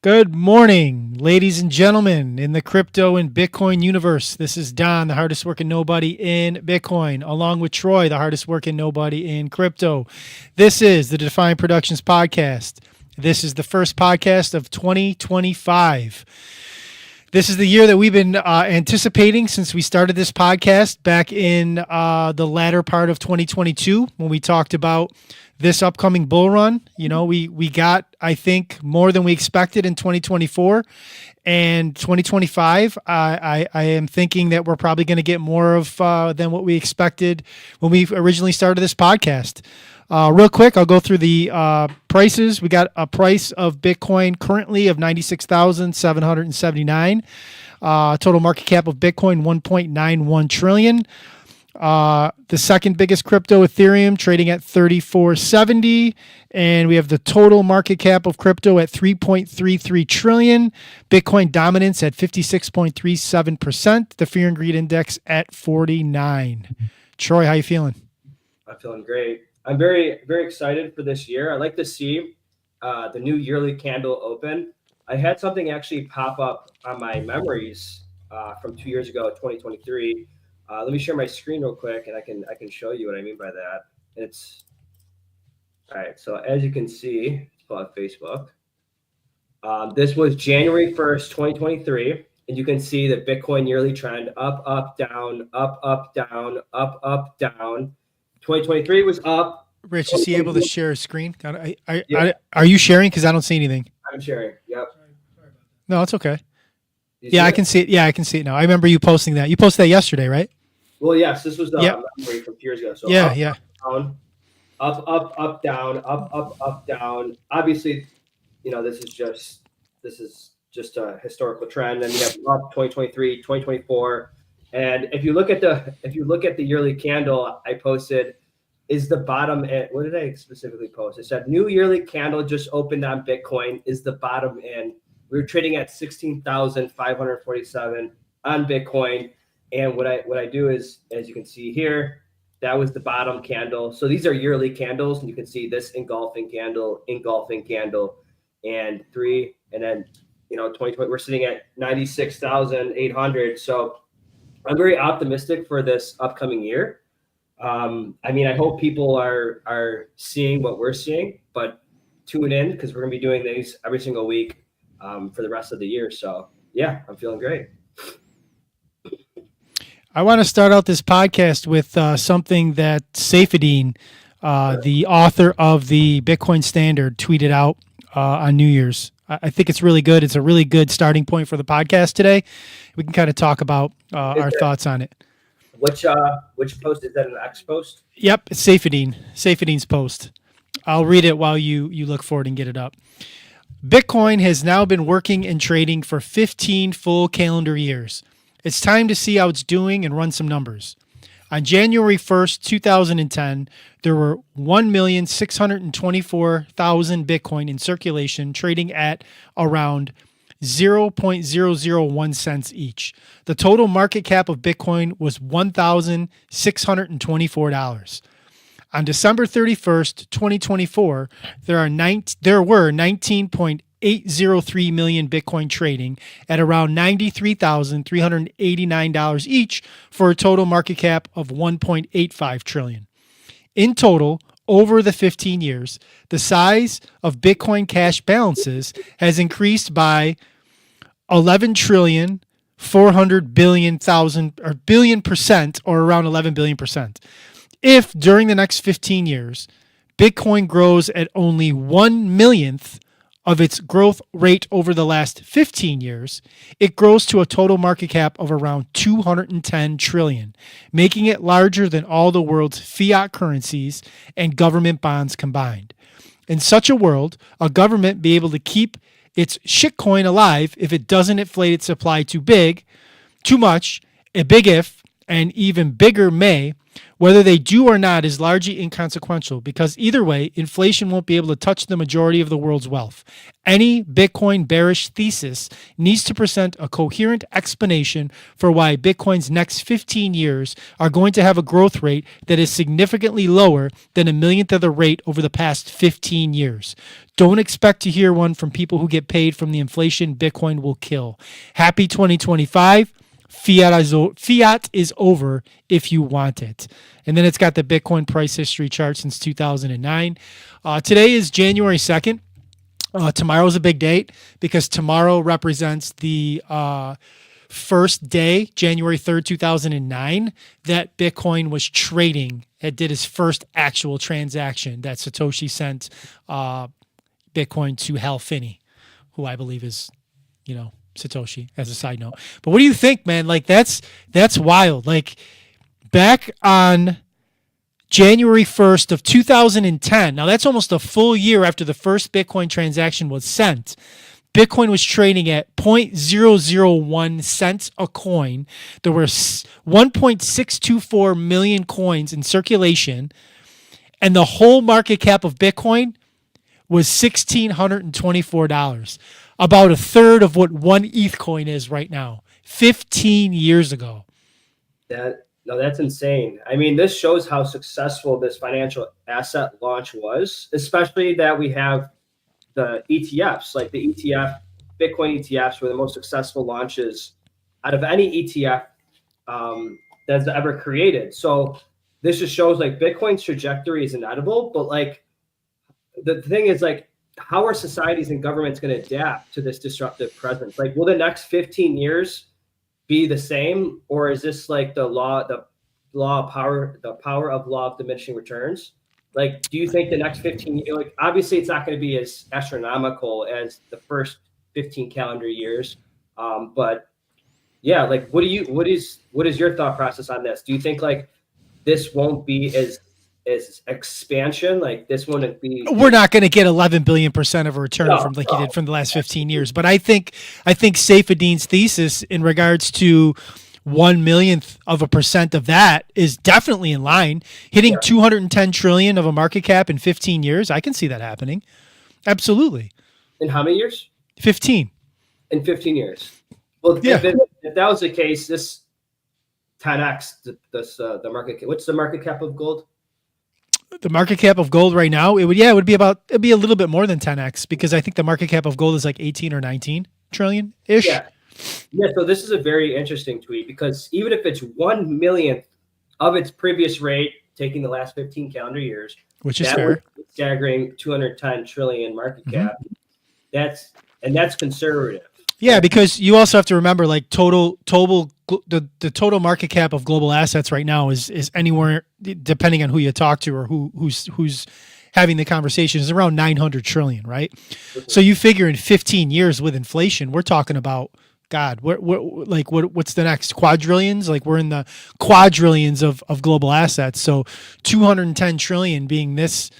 Good morning, ladies and gentlemen, in the crypto and Bitcoin universe. This is Don, the hardest working nobody in Bitcoin, along with Troy, the hardest working nobody in crypto. This is the Defion Productions podcast. This is the first podcast of 2025. This is the year that we've been anticipating since we started this podcast back in the latter part of 2022 when we talked about this upcoming bull run. You know, we got, I think, more than we expected in 2024. And 2025, I am thinking that we're probably going to get more of than what we expected when we originally started this podcast. Real quick, I'll go through the prices. We got a price of Bitcoin currently of 96,779. Total market cap of Bitcoin 1.91 trillion. The second biggest crypto, Ethereum, trading at 3470, and we have the total market cap of crypto at 3.33 trillion. Bitcoin dominance at 56.37%. The Fear and Greed Index at 49. Troy, how you feeling? I'm feeling great. I'm very, very excited for this year. I like to see the new yearly candle open. I had something actually pop up on my memories from 2 years ago, 2023. Let me share my screen real quick, and I can show you what I mean by that. It's all right. So as you can see, it's on Facebook. This was January 1st, 2023, and you can see the Bitcoin yearly trend up, up, down, up, up, down, up, up, down. 2023 was up. Rich, is he able to share a screen? Are you sharing? Because I don't see anything. I'm sharing. Yep. No, it's okay. Yeah, I can see it. Yeah, I can see it now. I remember you posting that. You posted that yesterday, right? Well, yes. This was the memory from years ago. So yeah, up, yeah. Down, up, down, up, down. Obviously, you know, this is just a historical trend. And you have up 2023, 2024. And if you look at the yearly candle I posted, is the bottom end. What did I specifically post? It said new yearly candle just opened on Bitcoin is the bottom end. We were trading at 16,547 on Bitcoin. And what I do is, as you can see here, that was the bottom candle. So these are yearly candles, and you can see this engulfing candle, and three, and then 2020 we're sitting at 96,800. So I'm very optimistic for this upcoming year. I mean, I hope people are seeing what we're seeing, but tune in because we're gonna be doing these every single week for the rest of the year. So yeah, I'm feeling great. I want to start out this podcast with something that Defion, the author of the Bitcoin Standard, tweeted out on New Year's. I think it's really good. It's a really good starting point for the podcast today. We can kind of talk about our thoughts on it. Which post is that? An X post? Yep, it's Defion's post. I'll read it while you look for it and get it up. Bitcoin has now been working and trading for 15 full calendar years. It's time to see how it's doing and run some numbers. On January 1st, 2010, there were 1,624,000 Bitcoin in circulation, trading at around 0.001 cents each. The total market cap of Bitcoin was $1,624. On December 31st, 2024, there were 19.803 million Bitcoin trading at around $93,389 each for a total market cap of 1.85 trillion. In total, over the 15 years, the size of Bitcoin cash balances has increased by 11 trillion 400 billion percent, or around 11 billion percent. If during the next 15 years, Bitcoin grows at only 1/millionth of its growth rate over the last 15 years, it grows to a total market cap of around 210 trillion, making it larger than all the world's fiat currencies and government bonds combined. In such a world, a government be able to keep its shitcoin alive if it doesn't inflate its supply too much, a big if, and even bigger may, Whether they do or not is largely inconsequential because either way, inflation won't be able to touch the majority of the world's wealth. Any Bitcoin bearish thesis needs to present a coherent explanation for why Bitcoin's next 15 years are going to have a growth rate that is significantly lower than a millionth of the rate over the past 15 years. Don't expect to hear one from people who get paid from the inflation Bitcoin will kill. Happy 2025. Fiat is over if you want it. And then it's got the Bitcoin price history chart since 2009. Today is January 2nd. Tomorrow's a big date because tomorrow represents the first day, January 3rd, 2009, that Bitcoin was trading. It did his first actual transaction that Satoshi sent Bitcoin to Hal Finney, who I believe is, Satoshi, as a side note. But what do you think, man? Like that's wild. Like back on January 1st of 2010. Now that's almost a full year after the first Bitcoin transaction was sent. Bitcoin was trading at 0.001 cents a coin. There were 1.624 million coins in circulation, and the whole market cap of Bitcoin was $1,624. About a third of what one ETH coin is right now, 15 years ago. That's insane. I mean, this shows how successful this financial asset launch was, especially that we have the ETFs, like the ETF, Bitcoin ETFs were the most successful launches out of any ETF that's ever created. So this just shows like Bitcoin's trajectory is inedible, but like the thing is like, how are societies and governments going to adapt to this disruptive presence? Like, will the next 15 years be the same, or is this like the power of law of diminishing returns? Like, do you think the next 15 years, like, obviously it's not going to be as astronomical as the first 15 calendar years, but yeah, like, what is your thought process on this? Do you think like this won't be as expansion, like this wouldn't be? We're not going to get 11 billion% of a return from like you did from the last 15 years, but I think Saifedean's thesis in regards to 1/1,000,000% of that is definitely in line. Hitting 210 trillion of a market cap in 15 years, I can see that happening. Absolutely. In how many years? 15. In 15 years. Well, if that was the case, this 10x the market. What's the market cap of gold? The market cap of gold right now, it'd be a little bit more than 10x because I think the market cap of gold is like 18 or 19 trillion ish. Yeah. So this is a very interesting tweet because even if it's 1/1,000,000th of its previous rate, taking the last 15 calendar years, which is fair, staggering 210 trillion market cap. That's conservative. Yeah, because you also have to remember, like the total market cap of global assets right now is anywhere, depending on who you talk to or who's having the conversation, is around 900 trillion, right? So you figure in 15 years with inflation, we're talking about, God, what's the next quadrillions? Like we're in the quadrillions of global assets. So 210 trillion being this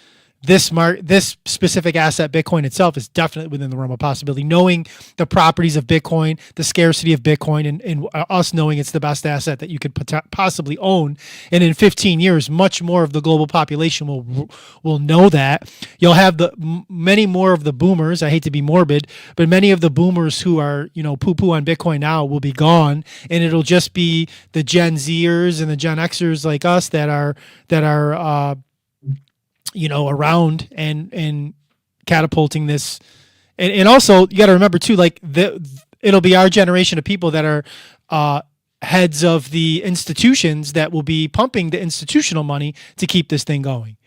specific asset, Bitcoin itself, is definitely within the realm of possibility. Knowing the properties of Bitcoin, the scarcity of Bitcoin, and us knowing it's the best asset that you could possibly own, and in 15 years, much more of the global population will know that. You'll have many more of the boomers. I hate to be morbid, but many of the boomers who are poo-poo on Bitcoin now will be gone, and it'll just be the Gen Zers and the Gen Xers like us that are around and catapulting this. And also you got to remember too, like it'll be our generation of people that are heads of the institutions that will be pumping the institutional money to keep this thing going.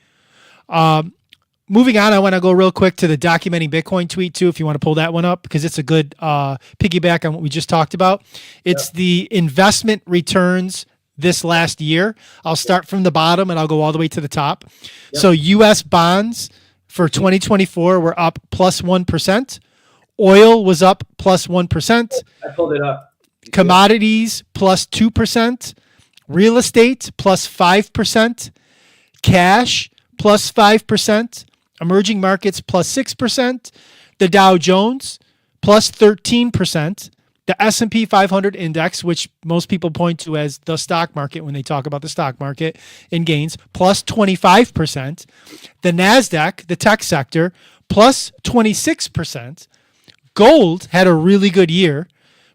Moving on, I want to go real quick to the documenting Bitcoin tweet too, if you want to pull that one up, because it's a good piggyback on what we just talked about. It's the investment returns this last year. I'll start from the bottom and I'll go all the way to the top. Yep. So U.S. bonds for 2024 were up plus 1%. Oil was up plus 1%. I pulled it up. Commodities plus 2%. Real estate plus 5%. Cash plus 5%. Emerging markets plus 6%. The Dow Jones plus 13%. The S&P 500 index, which most people point to as the stock market when they talk about the stock market in gains, plus 25%. The NASDAQ, the tech sector, plus 26%. Gold had a really good year,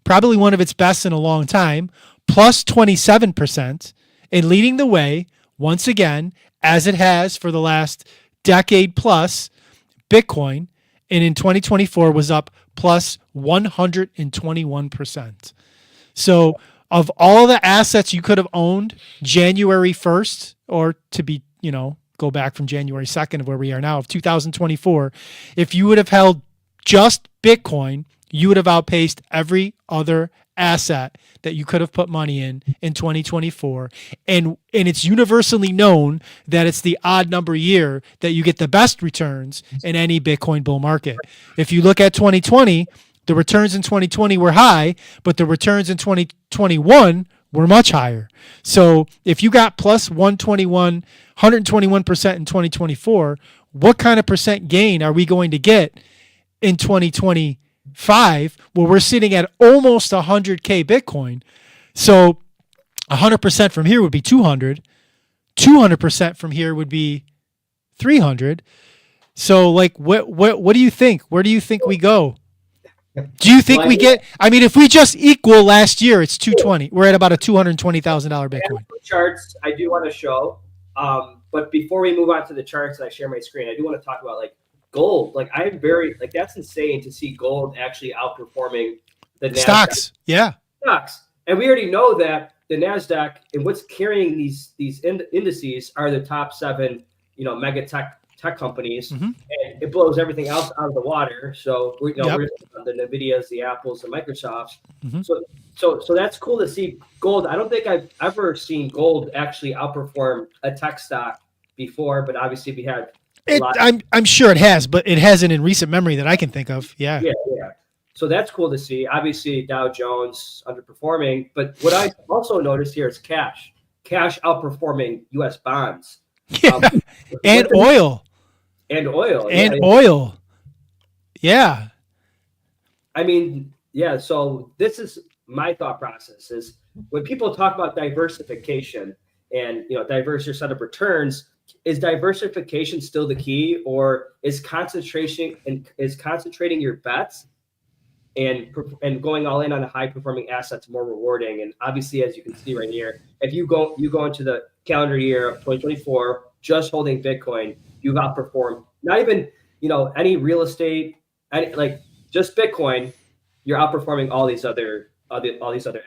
probably one of its best in a long time, plus 27%. And leading the way, once again, as it has for the last decade plus, Bitcoin, and in 2024 was up plus 121%. So of all the assets you could have owned January 1st, or to be, go back from January 2nd of where we are now of 2024, if you would have held just Bitcoin, you would have outpaced every other asset that you could have put money in 2024. And it's universally known that it's the odd number year that you get the best returns in any Bitcoin bull market. If you look at 2020, the returns in 2020 were high, but the returns in 2021 were much higher. So if you got plus 121% in 2024, what kind of percent gain are we going to get in 2025, where we're sitting at almost 100K Bitcoin? So 100% from here would be 200. 200% from here would be 300. So like, what do you think? Where do you think we go? Do you think we get? I mean, if we just equal last year, it's 220. We're at about a $220,000 Bitcoin. Charts I do want to show, but before we move on to the charts and I share my screen, I do want to talk about like gold. Like I'm very like that's insane to see gold actually outperforming the NASDAQ. Stocks. Yeah, stocks, and we already know that the NASDAQ and what's carrying these indices are the top 7, mega tech companies, and it blows everything else out of the water. So we're the Nvidias, the Apples, the Microsofts. So that's cool to see gold. I don't think I've ever seen gold actually outperform a tech stock before, but obviously we had I'm sure it has, but it hasn't in recent memory that I can think of. Yeah. So that's cool to see. Obviously Dow Jones underperforming, but what I also noticed here is cash outperforming U.S. bonds. And oil. Oil. Yeah. I mean, yeah. So this is my thought process is when people talk about diversification and, diverse your set of returns, is diversification still the key, or is concentrating your bets and going all in on the high performing assets more rewarding? And obviously, as you can see right here, if you go into the calendar year of 2024, just holding Bitcoin, you've outperformed not even, any real estate, just Bitcoin, you're outperforming all these other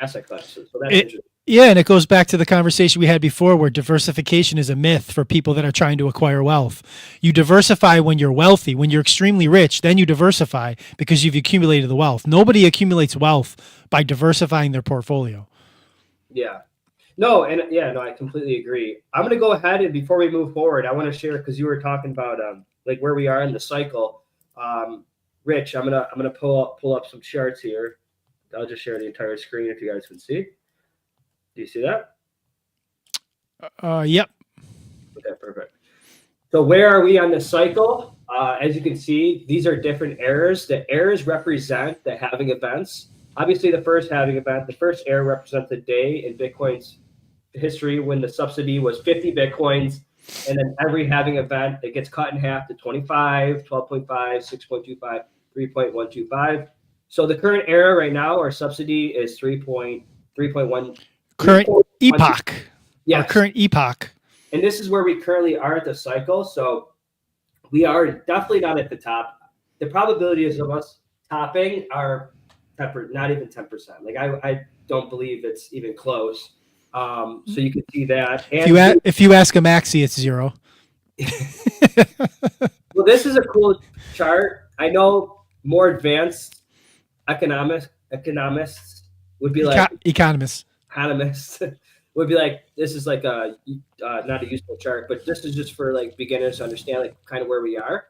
asset classes. So that's interesting. Yeah, and it goes back to the conversation we had before where diversification is a myth for people that are trying to acquire wealth. You diversify when you're wealthy. When you're extremely rich, then you diversify because you've accumulated the wealth. Nobody accumulates wealth by diversifying their portfolio. Yeah. No, I completely agree. I'm going to go ahead, and before we move forward, I want to share, because you were talking about like where we are in the cycle. Rich, I'm gonna pull up some charts here. I'll just share the entire screen if you guys can see. Do you see that? Yep. Okay, perfect. So where are we on the cycle? As you can see, these are different eras. The eras represent the halving events. Obviously, the first halving event, the first era represents the day in Bitcoin's history when the subsidy was 50 Bitcoins. And then every halving event, it gets cut in half to 25, 12.5, 6.25, 3.125. So the current era right now, our subsidy is 3.1. Current epoch. Yeah. Current epoch. And this is where we currently are at the cycle. So we are definitely not at the top. The probabilities of us topping are not even 10%. Like I don't believe it's even close. So you can see that. And if you ask a Maxi, it's 0. Well, this is a cool chart. I know more advanced economists would be like economists would be like, this is like a not a useful chart, but this is just for like beginners to understand like kind of where we are.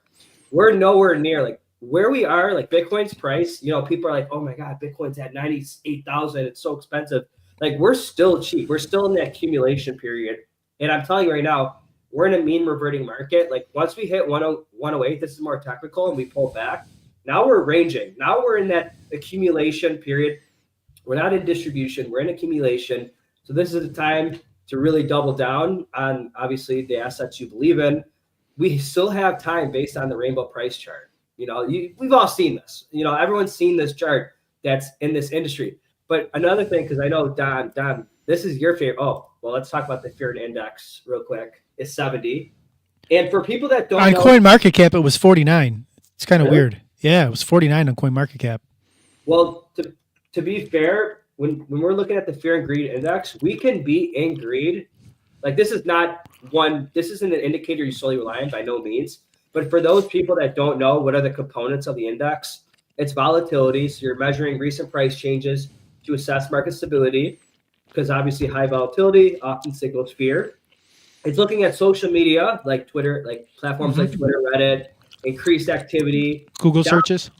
We're nowhere near like where we are. Like Bitcoin's price, people are like, oh my God, Bitcoin's at 98,000. It's so expensive. Like we're still cheap. We're still in the accumulation period. And I'm telling you right now, we're in a mean reverting market. Like once we hit 108, this is more technical, and we pull back. Now we're ranging. Now we're in that accumulation period. We're not in distribution. We're in accumulation. So this is the time to really double down on obviously the assets you believe in. We still have time based on the rainbow price chart. We've all seen this. Everyone's seen this chart that's in this industry. But another thing, because I know Don, this is your favorite. Oh, well, let's talk about the fear index real quick. It's 70. And for people that don't On know, CoinMarketCap, it was 49. It's kind of really? weird. Yeah, it was 49 on CoinMarketCap. Well, to be fair, when we're looking at the fear and greed index, we can be in greed. Like this isn't an indicator you solely rely on by no means. But for those people that don't know what are the components of the index, it's volatility. So you're measuring recent price changes to assess market stability, because obviously high volatility often signals fear. It's looking at social media like Twitter, like platforms like Twitter, Reddit, increased activity, Google searches.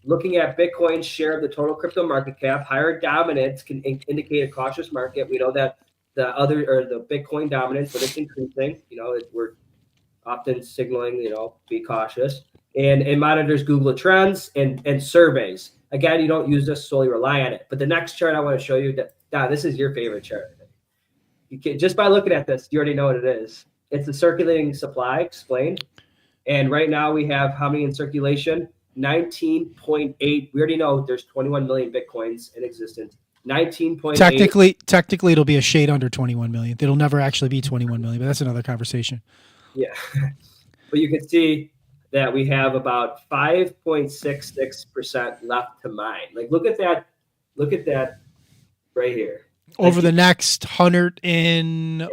looking at Bitcoin's share of the total crypto market cap. Higher dominance can indicate a cautious market. We know that the Bitcoin dominance, but it's increasing. We're often signaling, be cautious. And it monitors Google Trends and surveys. Again, you don't use this solely rely on it. But the next chart I want to show you, this is your favorite chart. Just by looking at this, you already know what it is. It's the circulating supply explained. And right now we have how many in circulation? 19.8. We already know there's 21 million Bitcoins in existence. 19.8. Technically, it'll be a shade under 21 million. It'll never actually be 21 million, but that's another conversation. Yeah. But you can see that we have about 5.66% left to mine. Like, look at that right here. Over the next 15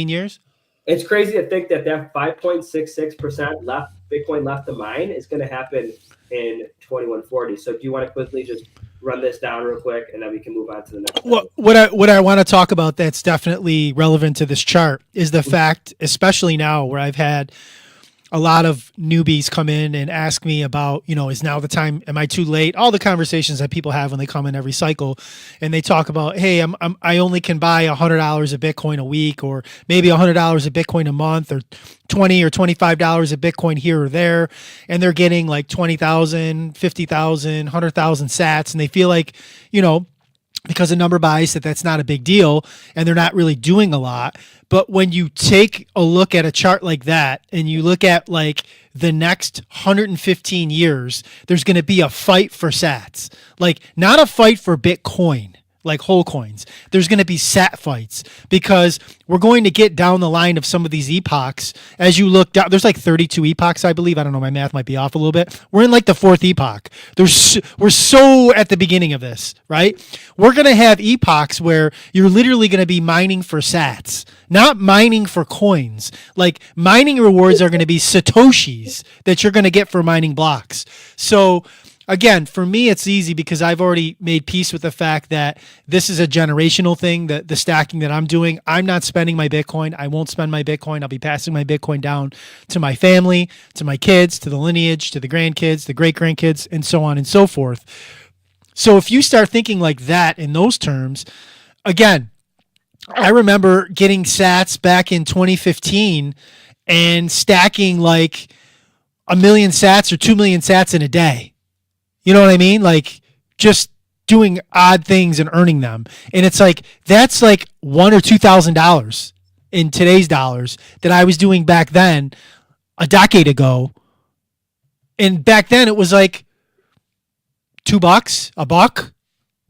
years? It's crazy to think that 5.66% Bitcoin left to mine is going to happen in 2140. So do you want to quickly just run this down real quick, and then we can move on to the next one? What I want to talk about that's definitely relevant to this chart is the fact, especially now where I've had a lot of newbies come in and ask me about, is now the time? Am I too late? All the conversations that people have when they come in every cycle, and they talk about, hey, I only can buy $100 of Bitcoin a week, or maybe $100 of Bitcoin a month, or $20 or $25 of Bitcoin here or there, and they're getting like 20,000, 50,000, 100,000 Sats, and they feel like, because of number bias, that's not a big deal, and they're not really doing a lot. But when you take a look at a chart like that, and you look at like the next 115 years, there's going to be a fight for Sats. Like, not a fight for Bitcoin, like whole coins. There's going to be sat fights, because we're going to get down the line of some of these epochs. As you look down, there's like 32 epochs, I believe. I don't know, my math might be off a little bit. We're in like the fourth epoch. We're so at the beginning of this, right? We're going to have epochs where you're literally going to be mining for sats, not mining for coins. Like, mining rewards are going to be Satoshis that you're going to get for mining blocks. So again, for me, it's easy because I've already made peace with the fact that this is a generational thing, the stacking that I'm doing. I'm not spending my Bitcoin. I won't spend my Bitcoin. I'll be passing my Bitcoin down to my family, to my kids, to the lineage, to the grandkids, the great-grandkids, and so on and so forth. So if you start thinking like that in those terms, again, I remember getting sats back in 2015 and stacking like 1 million sats or 2 million sats in a day. You know what I mean? Like, just doing odd things and earning them. And it's like, that's like $1,000 or $2,000 in today's dollars that I was doing back then, a decade ago. And back then it was like $2, $1,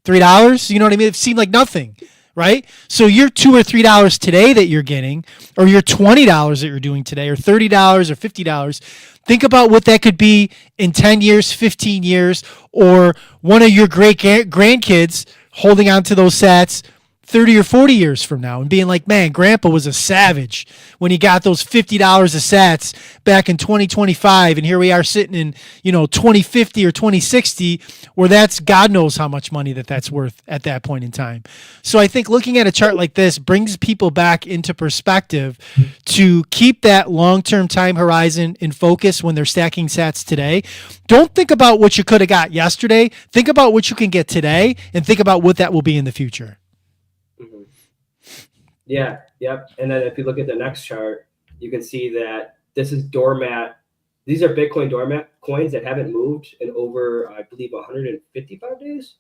$3. You know what I mean? It seemed like nothing, right? So your $2 or $3 today that you're getting, or your $20 that you're doing today, or $30 or $50, think about what that could be in 10 years, 15 years, or one of your great grandkids holding on to those sats 30 or 40 years from now and being like, man, Grandpa was a savage when he got those $50 of sats back in 2025. And here we are sitting in, 2050 or 2060, where that's God knows how much money that's worth at that point in time. So I think looking at a chart like this brings people back into perspective to keep that long-term time horizon in focus when they're stacking sats today. Don't think about what you could have got yesterday. Think about what you can get today, and think about what that will be in the future. Mm-hmm. Yeah, yep. And then if you look at the next chart, you can see that this is doormat. These are Bitcoin doormat coins that haven't moved in over, I believe, 155 days.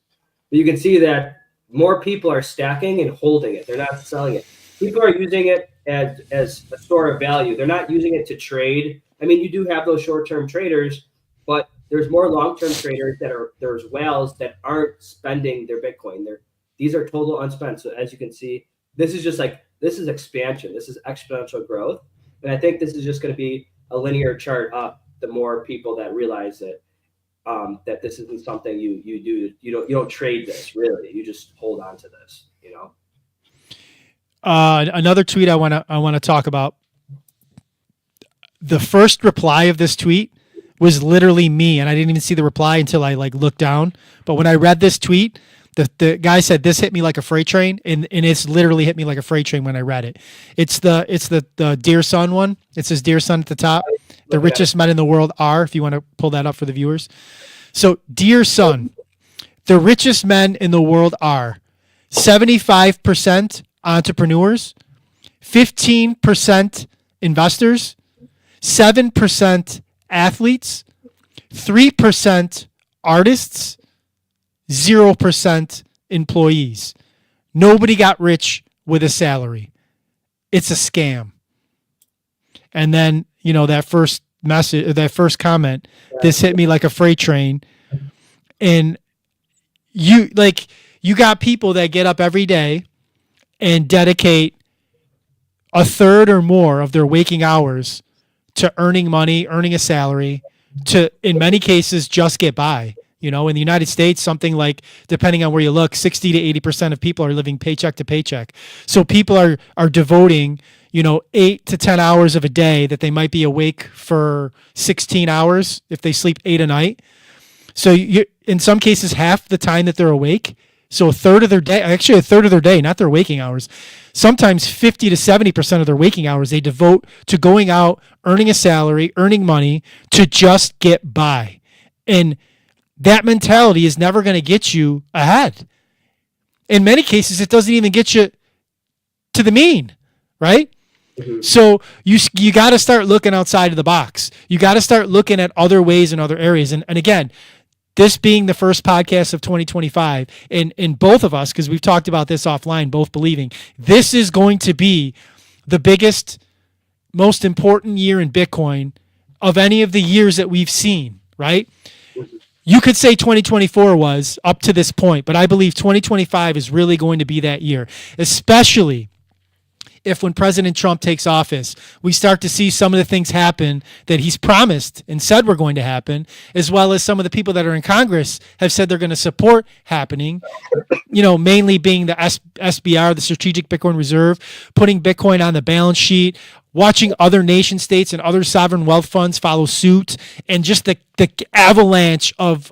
But you can see that more people are stacking and holding it. They're not selling it. People are using it as a store of value. They're not using it to trade. I mean, you do have those short-term traders, but there's more long-term traders there's whales that aren't spending their Bitcoin. These are total unspent. So as you can see, this is expansion. This is exponential growth. And I think this is just going to be a linear chart up the more people that realize that this isn't something you do. You don't trade this really. You just hold on to this, Another tweet I want to talk about. The first reply of this tweet was literally me, and I didn't even see the reply until I looked down. But when I read this tweet, the guy said, "This hit me like a freight train," and it's literally hit me like a freight train when I read it. It's the Dear Son one. It says Dear Son at the top. The richest men in the world are, if you want to pull that up for the viewers. So, Dear Son, the richest men in the world are 75% entrepreneurs, 15% investors, 7% athletes, 3% artists, 0% employees. Nobody got rich with a salary. It's a scam. And then, that first message, that first comment, this hit me like a freight train. And you got people that get up every day and dedicate a third or more of their waking hours to earning money, earning a salary, to, in many cases, just get by. In the United States, something like, depending on where you look, 60 to 80% of people are living paycheck to paycheck. So people are devoting, 8 to 10 hours of a day that they might be awake for 16 hours if they sleep 8 a night. So in some cases, half the time that they're awake. So a third of their day, not their waking hours. Sometimes 50 to 70% of their waking hours they devote to going out, earning a salary, earning money to just get by. And that mentality is never going to get you ahead. In many cases, it doesn't even get you to the mean, right? Mm-hmm. So you got to start looking outside of the box. You got to start looking at other ways and other areas. And again, this being the first podcast of 2025, and both of us, because we've talked about this offline, both believing this is going to be the biggest, most important year in Bitcoin of any of the years that we've seen, right? You could say 2024 was up to this point, but I believe 2025 is really going to be that year, especially if when President Trump takes office, we start to see some of the things happen that he's promised and said were going to happen, as well as some of the people that are in Congress have said they're going to support happening, mainly being the SBR, the Strategic Bitcoin Reserve, putting Bitcoin on the balance sheet, watching other nation states and other sovereign wealth funds follow suit, and just the avalanche of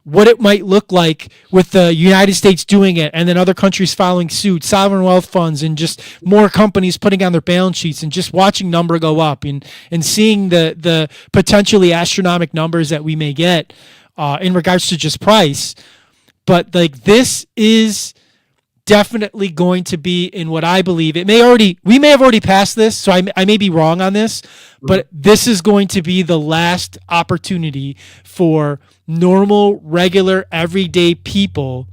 what it might look like with the United States doing it and then other countries following suit, sovereign wealth funds, and just more companies putting on their balance sheets, and just watching number go up and seeing the potentially astronomical numbers that we may get in regards to just price. But this is definitely going to be, in what I believe, we may have already passed this, so I may be wrong on this, but this is going to be the last opportunity for normal, regular, everyday people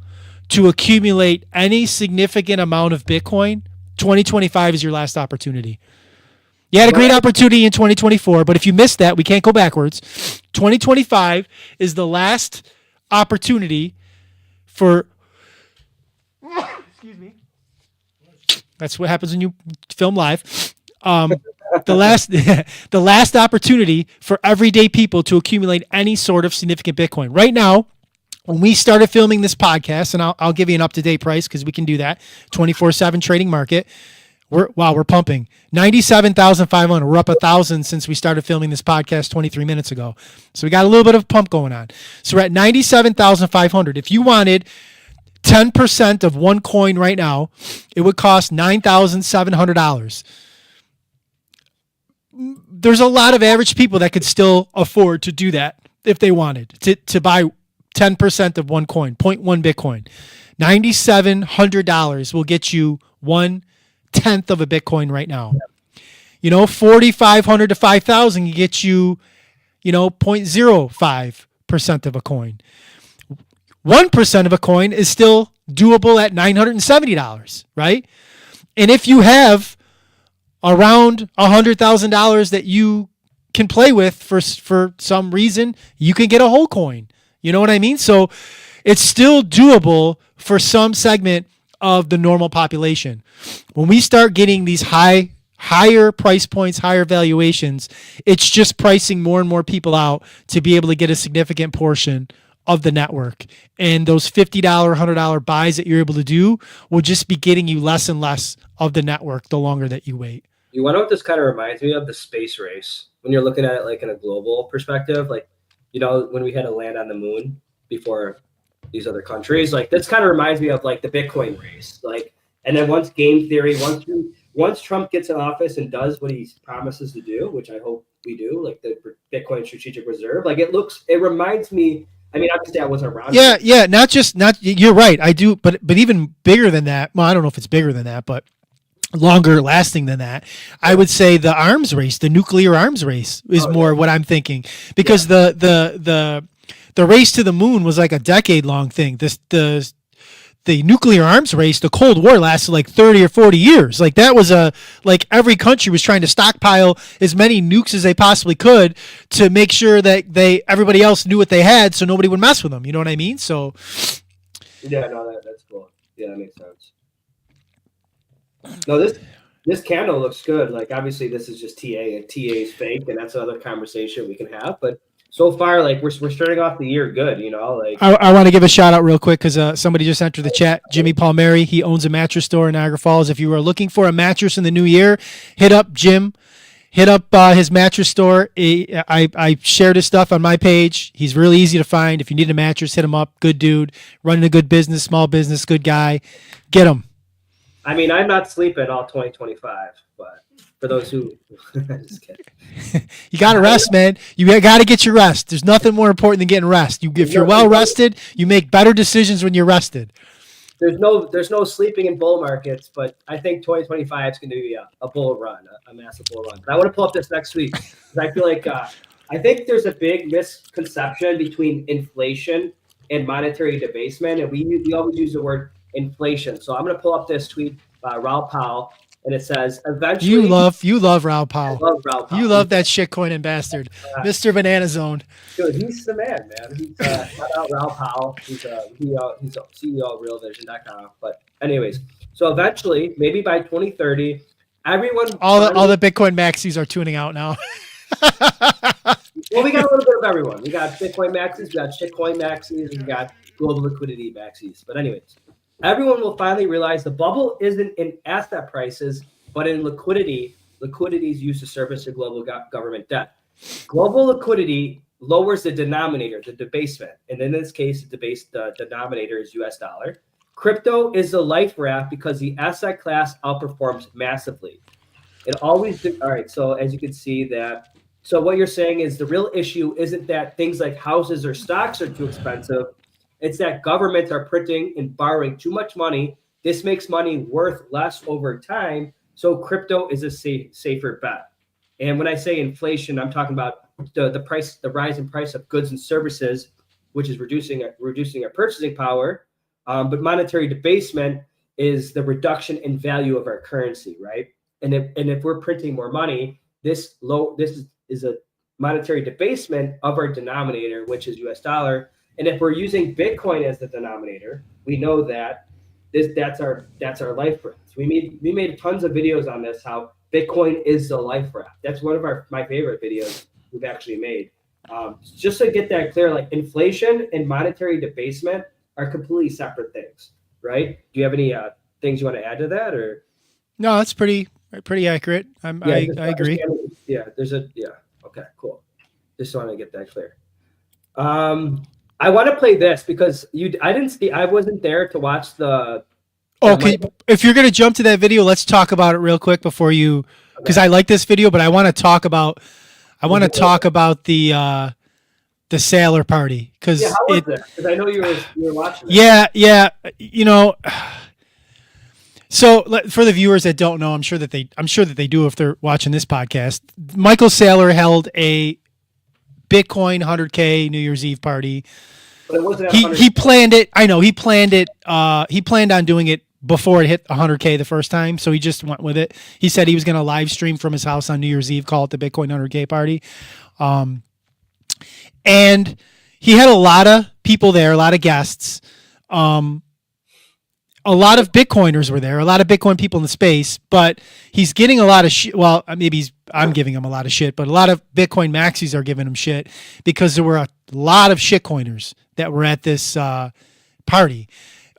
to accumulate any significant amount of Bitcoin. 2025 is your last opportunity. You had a great opportunity in 2024, but if you missed that, we can't go backwards. 2025 is the last opportunity for... Excuse me. That's what happens when you film live. The last opportunity for everyday people to accumulate any sort of significant Bitcoin. Right now, when we started filming this podcast, and I'll give you an up-to-date price because we can do that, 24/7 trading market. We're pumping 97,500. We're up 1,000 since we started filming this podcast 23 minutes ago. So we got a little bit of a pump going on. So we're at 97,500. If you wanted 10% of one coin right now, it would cost $9,700. There's a lot of average people that could still afford to do that if they wanted to buy 10% of one coin, 0.1 Bitcoin. $9,700 will get you 1/10 of a Bitcoin right now. 4,500 to 5,000 can get you, 0.05% of a coin. 1% of a coin is still doable at $970, right? And if you have around $100,000 that you can play with for some reason, you can get a whole coin. You know what I mean? So it's still doable for some segment of the normal population. When we start getting these higher price points, higher valuations, it's just pricing more and more people out to be able to get a significant portion of the network. And those $50, $100 buys that you're able to do will just be getting you less and less of the network the longer that you wait. You want to know what this kind of reminds me of? The space race. When you're looking at it like in a global perspective, like, when we had to land on the moon before these other countries, like this kind of reminds me of like the Bitcoin race. Like, and then once game theory, once Trump gets in office and does what he promises to do, which I hope we do, like the Bitcoin strategic reserve, like it reminds me. I mean, obviously I wasn't around. Yeah. You're right. I do, but even bigger than that. Well, I don't know if it's bigger than that, but longer lasting than that. I would say the arms race, the nuclear arms race, is more what I'm thinking, because the race to the moon was like a decade long thing. The nuclear arms race, the Cold War, lasted like 30 or 40 years. Like that was like every country was trying to stockpile as many nukes as they possibly could to make sure that everybody else knew what they had, so nobody would mess with them. You know what I mean? So yeah, no, that's cool. Yeah, that makes sense. No, this candle looks good. Like obviously this is just TA, and TA is fake, and that's another conversation we can have. But so far, like we're starting off the year good. Like I want to give a shout out real quick because somebody just entered the chat. Jimmy Palmieri, he owns a mattress store in Niagara Falls. If you are looking for a mattress in the new year, hit up Jim. Hit up his mattress store. I shared his stuff on my page. He's really easy to find. If you need a mattress, hit him up. Good dude, running a good business, small business, good guy. Get him. I mean, I'm not sleeping all 2025, but for those who, just kidding. You got to rest, man. You got to get your rest. There's nothing more important than getting rest. If you're well rested, you make better decisions when you're rested. There's no sleeping in bull markets, but I think 2025 is going to be a bull run, a massive bull run. But I want to pull up this next week because I feel like I think there's a big misconception between inflation and monetary debasement, and we always use the word inflation. So I'm going to pull up this tweet by Raoul Powell, and it says, eventually... You love Raoul Powell. I love Raoul Powell. You love that shitcoin bastard. Mr. Banana Zone. Dude, he's the man. He's shout out Raoul Powell. He's a CEO of RealVision.com. But anyways, so eventually, maybe by 2030, everyone... All the Bitcoin maxis are tuning out now. Well, we got a little bit of everyone. We got Bitcoin maxis, we got shitcoin maxis, we got global liquidity maxis. But anyways, everyone will finally realize the bubble isn't in asset prices, but in liquidity. Liquidity is used to service the global government debt. Global liquidity lowers the denominator, the debasement. And in this case, the denominator is US dollar. Crypto is the life raft because the asset class outperforms massively. It always all right. So as you can see that, so what you're saying is the real issue isn't that things like houses or stocks are too expensive. It's that governments are printing and borrowing too much money. This makes money worth less over time. So crypto is a safer bet. And when I say inflation, I'm talking about the rise in price of goods and services, which is reducing our purchasing power. But monetary debasement is the reduction in value of our currency, right? And if we're printing more money, this is a monetary debasement of our denominator, which is US dollar. And if we're using Bitcoin as the denominator, we know that that's our life raft. We made tons of videos on this, how Bitcoin is the life raft. That's one of my favorite videos we've actually made. Just to get that clear, like inflation and monetary debasement are completely separate things, right? Do you have any things you want to add to that, or? No, that's pretty accurate. I agree. Yeah, okay, cool. Just want to get that clear. I want to play this because I wasn't there to watch the. Okay, if you're gonna jump to that video, let's talk about it real quick before you, because I like this video, but I want to talk about the sailor party because how was that? Because I know you were watching it. Yeah, So for the viewers that don't know, I'm sure that they do if they're watching this podcast. Michael Saylor held a Bitcoin 100K New Year's Eve party. but it wasn't at He 100K. planned it. I know he planned it. He planned on doing it before it hit 100K the first time, so he just went with it. He said he was going to live stream from his house on New Year's Eve, call it the Bitcoin 100K party, and he had a lot of people there, a lot of guests. A lot of Bitcoiners were there, a lot of Bitcoin people in the space, but he's getting a lot of shit. Well, maybe I'm giving him a lot of shit, but a lot of Bitcoin maxis are giving him shit because there were a lot of shitcoiners that were at this party.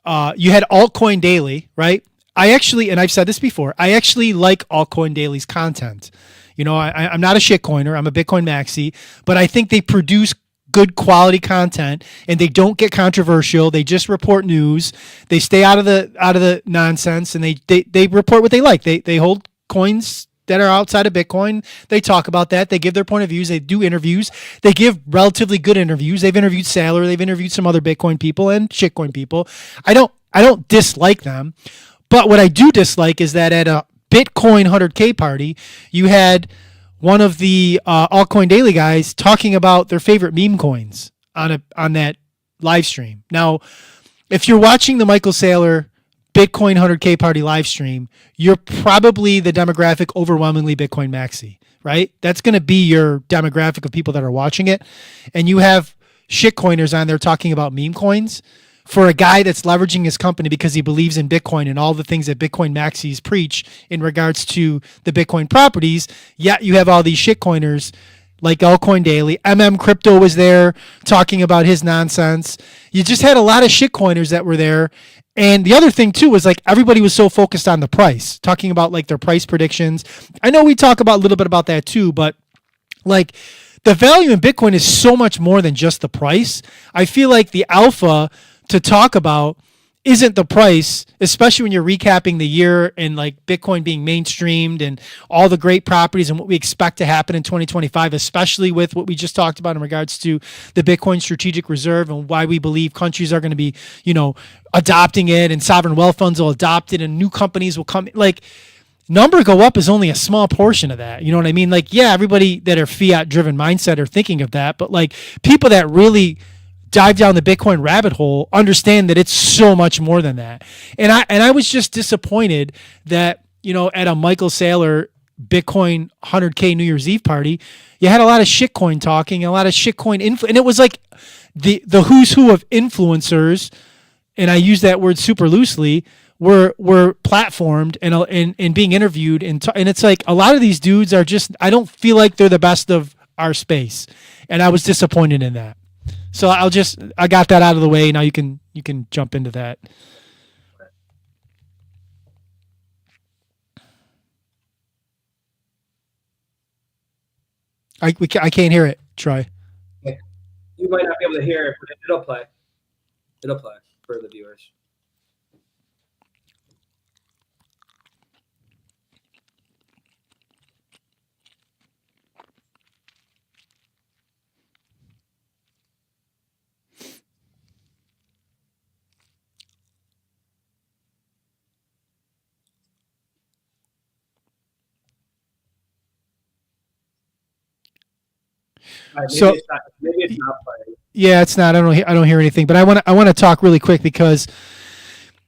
You had Altcoin Daily, right? I actually, and I've said this before, I actually like Altcoin Daily's content. You know, I'm not a shitcoiner. I'm a Bitcoin maxi, but I think they produce good quality content and they don't get controversial. They just report news. They stay out of the nonsense and they report what they like. They hold coins that are outside of Bitcoin. They talk about that. They give their point of views. They do interviews. They give relatively good interviews. They've interviewed Saylor. They've interviewed some other Bitcoin people and shitcoin people. I don't dislike them, but what I do dislike is that at a Bitcoin 100K party, you had one of the Altcoin Daily guys talking about their favorite meme coins on that live stream. Now, if you're watching the Michael Saylor Bitcoin 100K party live stream, you're probably the demographic overwhelmingly Bitcoin maxi, right? That's going to be your demographic of people that are watching it. And you have shitcoiners on there talking about meme coins for a guy that's leveraging his company because he believes in Bitcoin and all the things that Bitcoin maxis preach in regards to the Bitcoin properties. Yet you have all these shitcoiners like Altcoin Daily. Crypto was there talking about his nonsense. You just had a lot of shitcoiners that were there. And the other thing too was like everybody was so focused on the price, talking about like their price predictions. I know we talk about a little bit about that too, but like the value in Bitcoin is so much more than just the price. I feel like the alpha to talk about isn't the price, especially when you're recapping the year and like Bitcoin being mainstreamed and all the great properties and what we expect to happen in 2025, especially with what we just talked about in regards to the Bitcoin strategic reserve and why we believe countries are going to be, adopting it and sovereign wealth funds will adopt it and new companies will come. Like, number go up is only a small portion of that. You know what I mean? Like, yeah, everybody that are fiat driven mindset are thinking of that, but like people that really dive down the Bitcoin rabbit hole understand that it's so much more than that. And I was just disappointed that, at a Michael Saylor Bitcoin 100K New Year's Eve party, you had a lot of shitcoin talking, a lot of shitcoin and it was like the who's who of influencers, and I use that word super loosely, were platformed and being interviewed and it's like a lot of these dudes are just, I don't feel like they're the best of our space, and I was disappointed in that. So I got that out of the way. Now you can jump into that. I can't hear it. Troy. You might not be able to hear it, but it'll play. It'll play for the viewers. So Maybe it's not playing. yeah, it's not. I don't hear anything. But I want to talk really quick because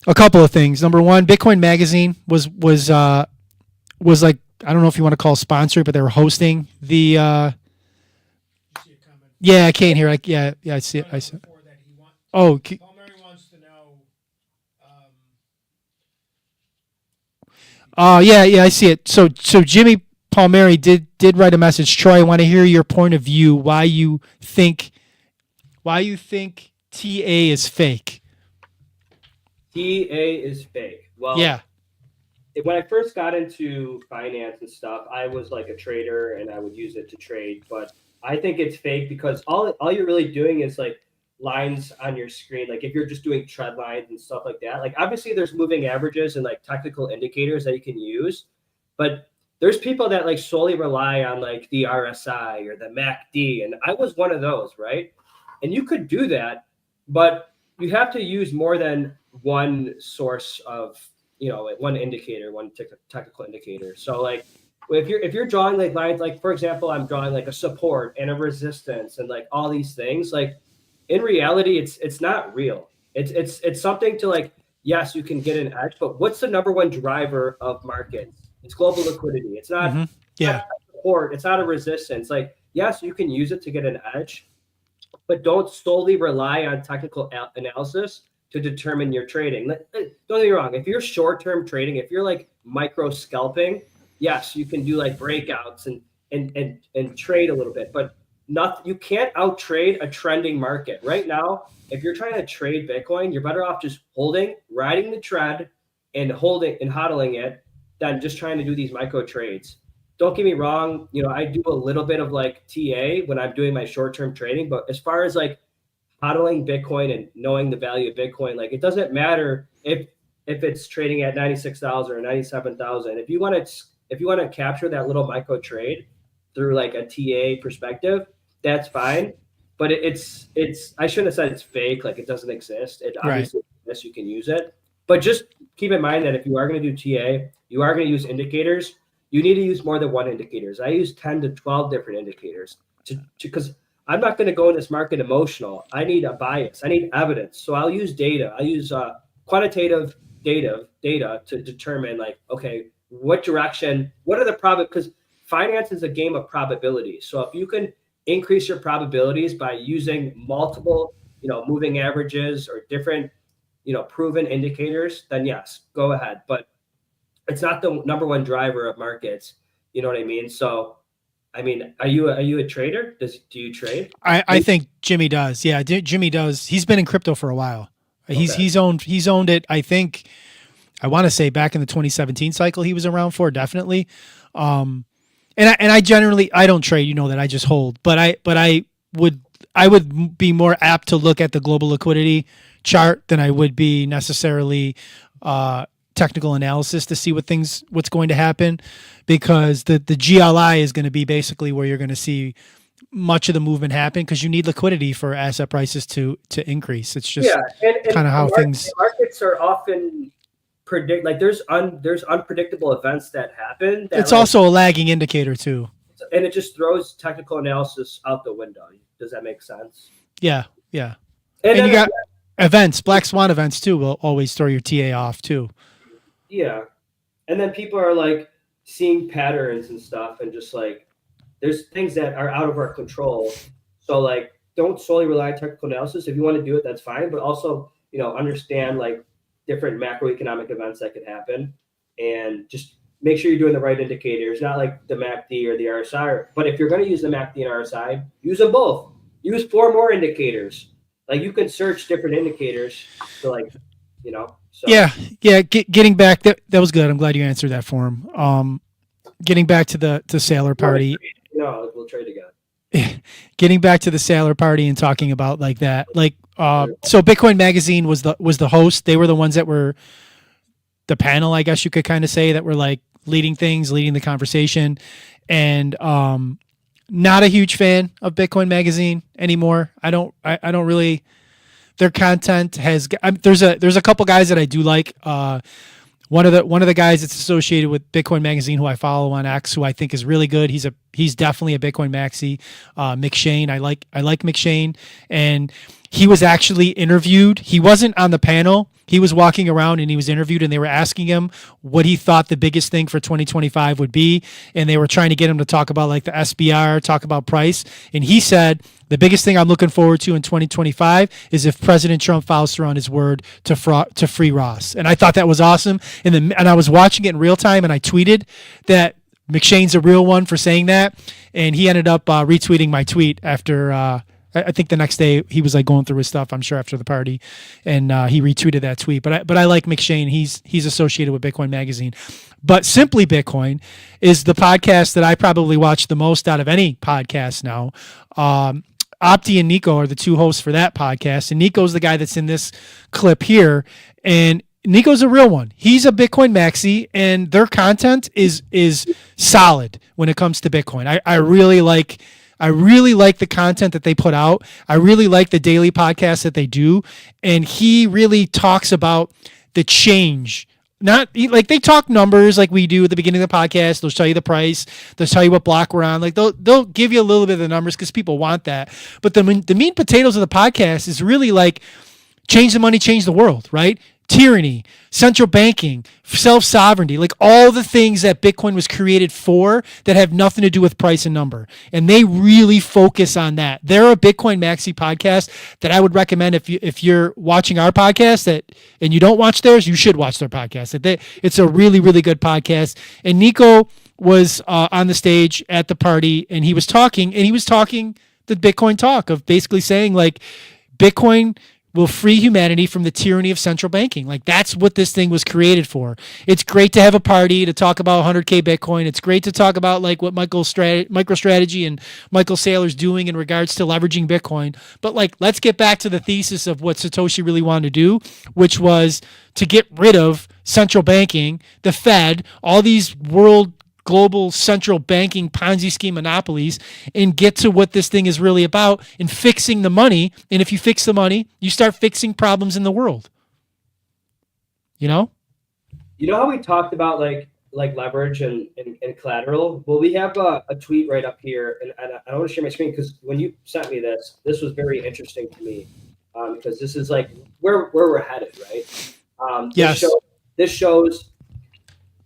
a couple of things. Number one, Bitcoin Magazine was like, I don't know if you want to call it sponsored, but they were hosting the. Yeah, I can't hear. Yeah, I see it. I see it. Oh, yeah, I see it. So Jimmy Palmieri did write a message. Troy, I want to hear your point of view. Why you think TA is fake? TA is fake. Well, Yeah. When I first got into finance and stuff, I was like a trader and I would use it to trade. But I think it's fake because all you're really doing is like lines on your screen. Like if you're just doing trend lines and stuff like that, like obviously there's moving averages and like technical indicators that you can use, but there's people that like solely rely on like the RSI or the MACD. And I was one of those, right? And you could do that, but you have to use more than one source of, one indicator, one technical indicator. So like if you're drawing like lines, like for example, I'm drawing like a support and a resistance and like all these things, like in reality, it's not real. It's something to like, yes, you can get an edge, but what's the number one driver of markets? It's global liquidity. Hmm. It's Yeah. not support. It's not a resistance. Like, yes, you can use it to get an edge, but don't solely rely on technical analysis to determine your trading. Don't get me wrong. If you're short-term trading, if you're like micro scalping, yes, you can do like breakouts and trade a little bit, but not you can't out trade a trending market. Right now, if you're trying to trade Bitcoin, you're better off just holding, riding the trend and holding and hodling it than just trying to do these micro trades. Don't get me wrong, I do a little bit of like TA when I'm doing my short-term trading, but as far as like hodling Bitcoin and knowing the value of Bitcoin, like it doesn't matter if it's trading at 96,000 or 97,000. If you want to capture that little micro trade through like a TA perspective, that's fine. But it's I shouldn't have said it's fake, like it doesn't exist. It Right. obviously exists, you can use it. But just keep in mind that if you are going to do TA, you are going to use indicators. You need to use more than one indicators. I use 10 to 12 different indicators because I'm not going to go in this market emotional. I need a bias. I need evidence. So I'll use data. I use quantitative data to determine like, okay, what direction, what are the because finance is a game of probabilities. So if you can increase your probabilities by using multiple, moving averages or different, proven indicators, then yes, go ahead. But it's not the number one driver of markets. You know what I mean? So, I mean, are you a trader? Do you trade? I think Jimmy does. Yeah, Jimmy does. He's been in crypto for a while. He's Okay. he's owned it. I think I want to say back in the 2017 cycle he was around for, definitely. And I generally I don't trade. You know that I just hold. But I would be more apt to look at the global liquidity chart than I would be necessarily technical analysis to see what's going to happen, because the GLI is going to be basically where you're going to see much of the movement happen, because you need liquidity for asset prices to increase. It's just Yeah, and kind of how things. markets are often like there's unpredictable events that happen that It's like, also a lagging indicator too. and it just throws technical analysis out the window. Does that make sense? Yeah, yeah. And And you then got events, black swan events too. Will always throw your TA off too. yeah, and then people are like seeing patterns and stuff, and just like there's things that are out of our control. So like, don't solely rely on technical analysis. If you want to do it, that's fine. But also, understand like different macroeconomic events that could happen, and just make sure you're doing the right indicators. Not like the MACD or the RSI. But if you're going to use the MACD and RSI, use them both. Use 4 more indicators. Like you can search different indicators to like, So Yeah, yeah. Getting back, that was good. I'm glad you answered that for him. Getting back to the sailor party. we'll trade together. Getting back to the sailor party and talking about like that, like so Bitcoin Magazine was the host. They were the ones that were the panel, I guess you could kind of say, that were like leading the conversation. And not a huge fan of Bitcoin Magazine anymore. I don't really. Their content has there's a couple guys that I do like. One of the guys that's associated with Bitcoin Magazine, who I follow on X, who I think is really good. He's definitely a Bitcoin maxi. McShane, I like McShane, and he was actually interviewed. He wasn't on the panel. He was walking around and he was interviewed, and they were asking him what he thought the biggest thing for 2025 would be, and they were trying to get him to talk about like the SBR, talk about price, and he said the biggest thing I'm looking forward to in 2025 is if President Trump follows through on his word to free Ross. And I thought that was awesome. And I was watching it in real time, and I tweeted that McShane's a real one for saying that, and he ended up retweeting my tweet after. I think the next day he was like going through his stuff, I'm sure, after the party, and he retweeted that tweet. But I like McShane. He's associated with Bitcoin Magazine. But Simply Bitcoin is the podcast that I probably watch the most out of any podcast now. Opti and Nico are the two hosts for that podcast, and Nico's the guy that's in this clip here, and Nico's a real one. He's a Bitcoin maxi, and their content is solid when it comes to Bitcoin. I really like the content that they put out. I really like the daily podcast that they do, and he really talks about the change not like they talk numbers like we do at the beginning of the podcast. They'll tell you the price. They'll tell you what block we're on. Like they'll give you a little bit of the numbers because people want that. But the meat and potatoes of the podcast is really like change the money, change the world, right? Tyranny, central banking, self-sovereignty, like all the things that Bitcoin was created for that have nothing to do with price and number. And they really focus on that. They're a Bitcoin Maxi podcast that I would recommend if you're watching our podcast and you don't watch theirs, you should watch their podcast. It's a really, really good podcast. And Nico was on the stage at the party and he was talking the Bitcoin talk of basically saying like Bitcoin will free humanity from the tyranny of central banking. Like that's what this thing was created for. It's great to have a party to talk about 100K Bitcoin. It's great to talk about like what MicroStrategy and Michael Saylor's doing in regards to leveraging Bitcoin. But like, let's get back to the thesis of what Satoshi really wanted to do, which was to get rid of central banking, the Fed, all these global central banking Ponzi scheme monopolies and get to what this thing is really about in fixing the money. And if you fix the money, you start fixing problems in the world. You know how we talked about like leverage and collateral? Well, we have a tweet right up here, and I don't want to share my screen because when you sent me this was very interesting to me because this is like where we're headed, right? Yes. This shows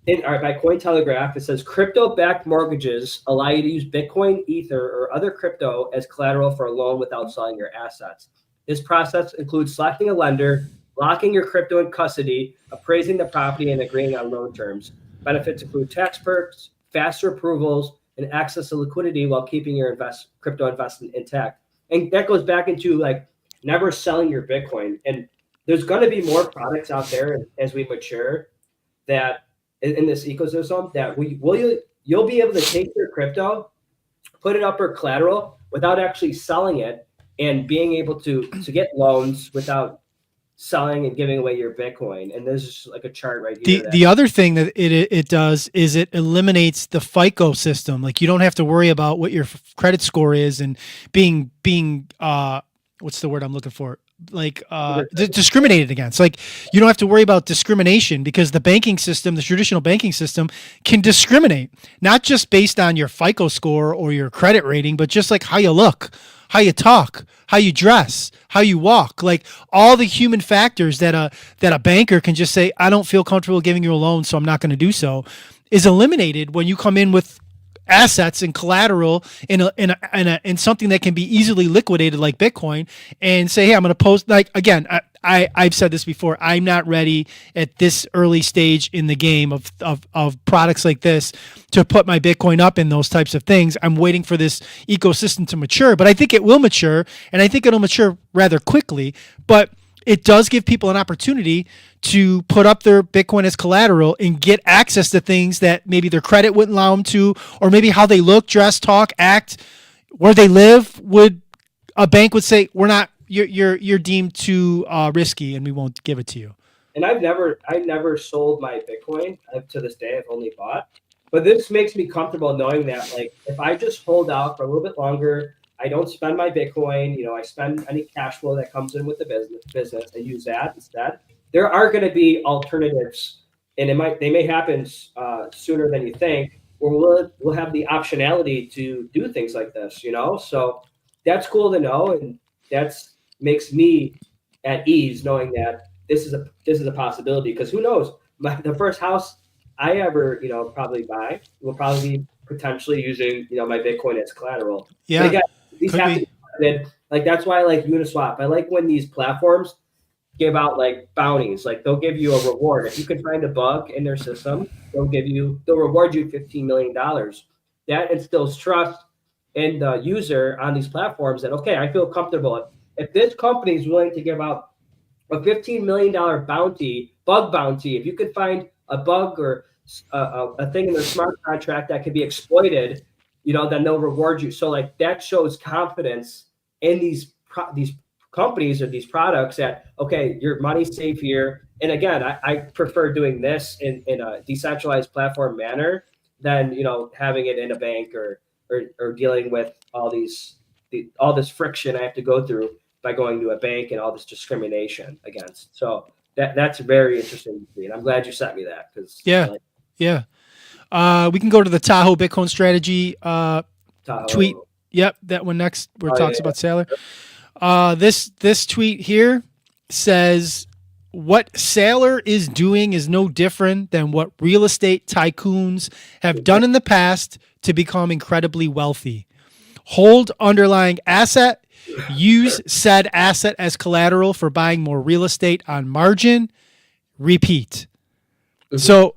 by Cointelegraph, it says crypto-backed mortgages allow you to use Bitcoin, Ether, or other crypto as collateral for a loan without selling your assets. This process includes selecting a lender, locking your crypto in custody, appraising the property, and agreeing on loan terms. Benefits include tax perks, faster approvals, and access to liquidity while keeping your crypto investment intact. And that goes back into like never selling your Bitcoin. And there's going to be more products out there as we mature that in this ecosystem that you'll be able to take your crypto, put it up for collateral without actually selling it, and being able to get loans without selling and giving away your Bitcoin. And there's just like a chart right here. The other thing that it does is it eliminates the FICO system. Like you don't have to worry about what your credit score is and being what's the word I'm looking for? Like discriminated against. Like you don't have to worry about discrimination because the banking system, the traditional banking system, can discriminate not just based on your FICO score or your credit rating, but just like how you look, how you talk, how you dress, how you walk, like all the human factors that a banker can just say, I don't feel comfortable giving you a loan, so I'm not going to do so, is eliminated when you come in with assets and collateral in something that can be easily liquidated like Bitcoin and say, hey, I'm going to post, like, again, I've said this before, I'm not ready at this early stage in the game of products like this to put my Bitcoin up in those types of things. I'm waiting for this ecosystem to mature, but I think it will mature, and I think it'll mature rather quickly, but it does give people an opportunity to put up their Bitcoin as collateral and get access to things that maybe their credit wouldn't allow them to, or maybe how they look, dress, talk, act, where they live. A bank would say, we're not, you're deemed too risky and we won't give it to you. And I've never sold my Bitcoin to this day. I've only bought, but this makes me comfortable knowing that like if I just hold out for a little bit longer, I don't spend my Bitcoin. I spend any cash flow that comes in with the business. I use that instead. There are going to be alternatives, and they may happen sooner than you think, where we'll have the optionality to do things like this. So that's cool to know, and that's makes me at ease knowing that this is a possibility. Because who knows, the first house I ever probably buy will probably be potentially using my Bitcoin as collateral. Yeah. But again, these have to be funded. Like that's why I like Uniswap. I like when these platforms give out like bounties. Like they'll give you a reward if you can find a bug in their system. They'll reward you $15 million. That instills trust in the user on these platforms. That okay, I feel comfortable if this company is willing to give out a $15 million bug bounty. If you could find a bug or a thing in their smart contract that could be exploited, then they'll reward you. So like that shows confidence in these companies or these products that, okay, your money's safe here. And again, I prefer doing this in a decentralized platform manner than, having it in a bank or dealing with all this friction I have to go through by going to a bank and all this discrimination against. So That's very interesting to me, and I'm glad you sent me that because Yeah, yeah. We can go to the Tahoe Bitcoin strategy tweet. Tahoe. Yep, that one next where it Oh talks yeah, about Saylor. This tweet here says what Saylor is doing is no different than what real estate tycoons have done in the past to become incredibly wealthy. Hold underlying asset, use said asset as collateral for buying more real estate on margin, repeat. Mhm. So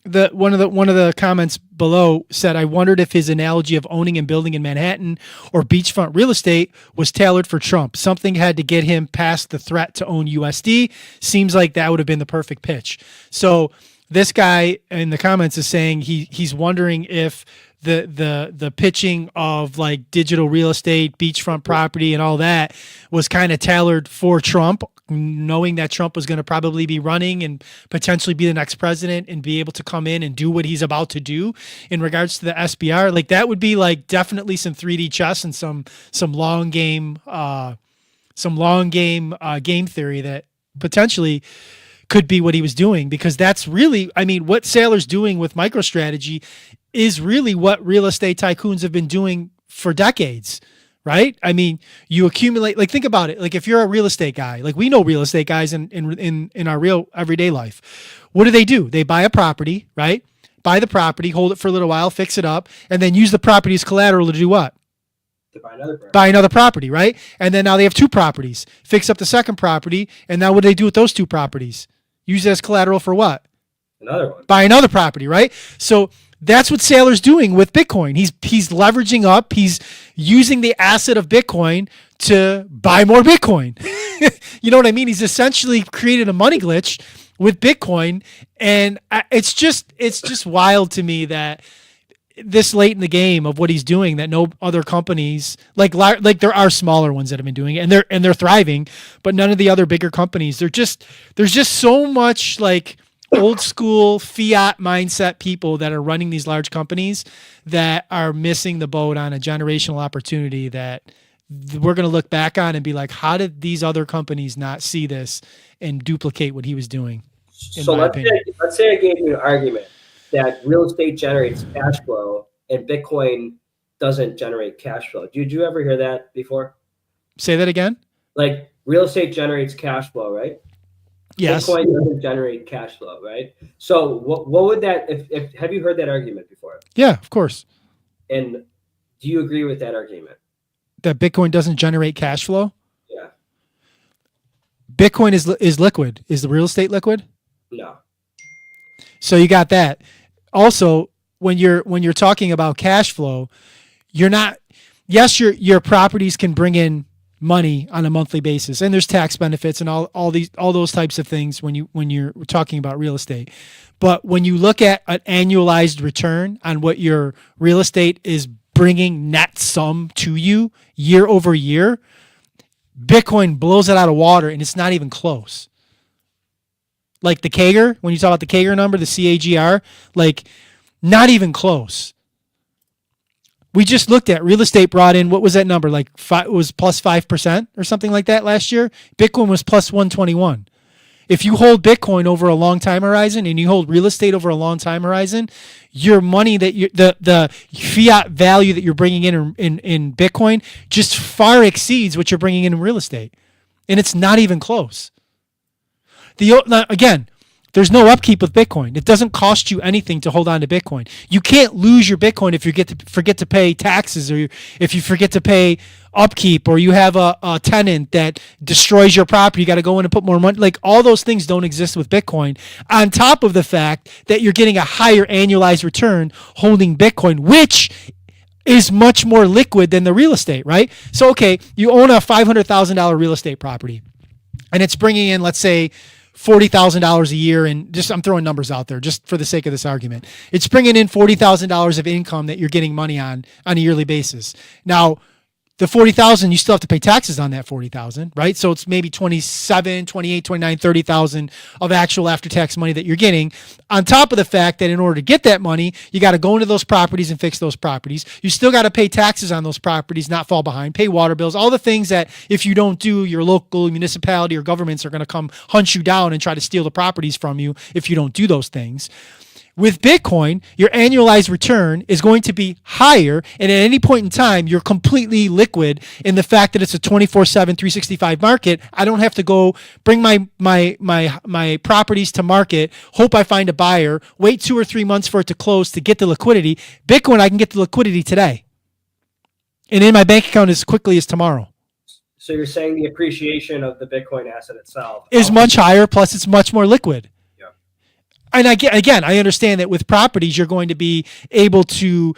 the one of the comments below said, I wondered if his analogy of owning and building in Manhattan or beachfront real estate was tailored for Trump. Something had to get him past the threat to own USD. Seems like that would have been the perfect pitch. So this guy in the comments is saying he's wondering if the pitching of like digital real estate, beachfront property, and all that was kind of tailored for Trump, knowing that Trump was going to probably be running and potentially be the next president and be able to come in and do what he's about to do in regards to the SBR. Like that would be like definitely some 3D chess and some long game game theory that potentially could be what he was doing, because that's really, I mean, what Saylor's doing with MicroStrategy is really what real estate tycoons have been doing for decades, right? I mean, you accumulate, like, think about it. Like, if you're a real estate guy, like we know real estate guys in our real everyday life, what do? They buy a property, right? Buy the property, hold it for a little while, fix it up, and then use the property as collateral to do what? To buy another property. Buy another property, right? And then now they have two properties, fix up the second property, and now what do they do with those two properties? Use it as collateral for what? Another one. Buy another property, right? So that's what Saylor's doing with Bitcoin. He's leveraging up. He's using the asset of Bitcoin to buy more Bitcoin. You know what I mean? He's essentially created a money glitch with Bitcoin, and it's just wild to me that this late in the game of what he's doing, that no other companies, like there are smaller ones that have been doing it, and they're thriving, but none of the other bigger companies. There's just so much like old school fiat mindset people that are running these large companies that are missing the boat on a generational opportunity that we're going to look back on and be like, how did these other companies not see this and duplicate what he was doing? So let's say I gave you an argument that real estate generates cash flow and Bitcoin doesn't generate cash flow. Did you ever hear that before? Say that again. Like real estate generates cash flow, right? Yes. Bitcoin doesn't generate cash flow, right? So what would that, if have you heard that argument before? Yeah, of course. And do you agree with that argument? That Bitcoin doesn't generate cash flow? Yeah. Bitcoin is liquid. Is the real estate liquid? No. So you got that. Also, when you're talking about cash flow, you're not, yes, your properties can bring in money on a monthly basis, and there's tax benefits and all those types of things when you're talking about real estate. But when you look at an annualized return on what your real estate is bringing net sum to you year over year, Bitcoin blows it out of water, and it's not even close. Like the CAGR, when you talk about the CAGR number, the CAGR, like not even close. We just looked at real estate brought in, what was that number? Like it was plus 5% or something like that last year. Bitcoin was plus 121. If you hold Bitcoin over a long time horizon and you hold real estate over a long time horizon, your money that the fiat value that you're bringing in Bitcoin just far exceeds what you're bringing in real estate. And it's not even close. Again, there's no upkeep with Bitcoin. It doesn't cost you anything to hold on to Bitcoin. You can't lose your Bitcoin if you forget to pay taxes, or if you forget to pay upkeep, or you have a tenant that destroys your property. You got to go in and put more money. Like all those things don't exist with Bitcoin. On top of the fact that you're getting a higher annualized return holding Bitcoin, which is much more liquid than the real estate, right? So, okay, you own a $500,000 real estate property, and it's bringing in, let's say, $40,000 a year, and just I'm throwing numbers out there just for the sake of this argument. It's bringing in $40,000 of income that you're getting money on a yearly basis. Now, the 40,000, you still have to pay taxes on that 40,000, right? So it's maybe 27, 28, 29, 30,000 of actual after-tax money that you're getting, on top of the fact that in order to get that money, you got to go into those properties and fix those properties. You still got to pay taxes on those properties, not fall behind, pay water bills, all the things that if you don't do, your local municipality or governments are going to come hunt you down and try to steal the properties from you if you don't do those things. With Bitcoin, your annualized return is going to be higher, and at any point in time, you're completely liquid in the fact that it's a 24/7, 365 market. I don't have to go bring my properties to market, hope I find a buyer, wait 2 or 3 months for it to close to get the liquidity. Bitcoin, I can get the liquidity today, and in my bank account as quickly as tomorrow. So you're saying the appreciation of the Bitcoin asset itself is much higher, plus it's much more liquid. And I understand that with properties, you're going to be able to,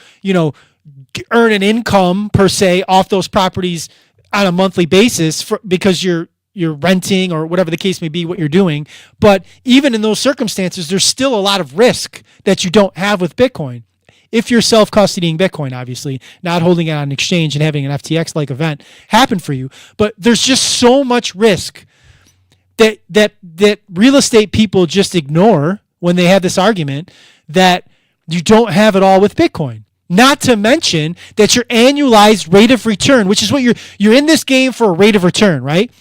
earn an income per se off those properties on a monthly basis because you're renting or whatever the case may be, what you're doing. But even in those circumstances, there's still a lot of risk that you don't have with Bitcoin. If you're self-custodying Bitcoin, obviously, not holding it on an exchange and having an FTX-like event happen for you. But there's just so much risk that real estate people just ignore when they have this argument that you don't have it all with Bitcoin. Not to mention that your annualized rate of return, which is what you're in this game for, a rate of return, right?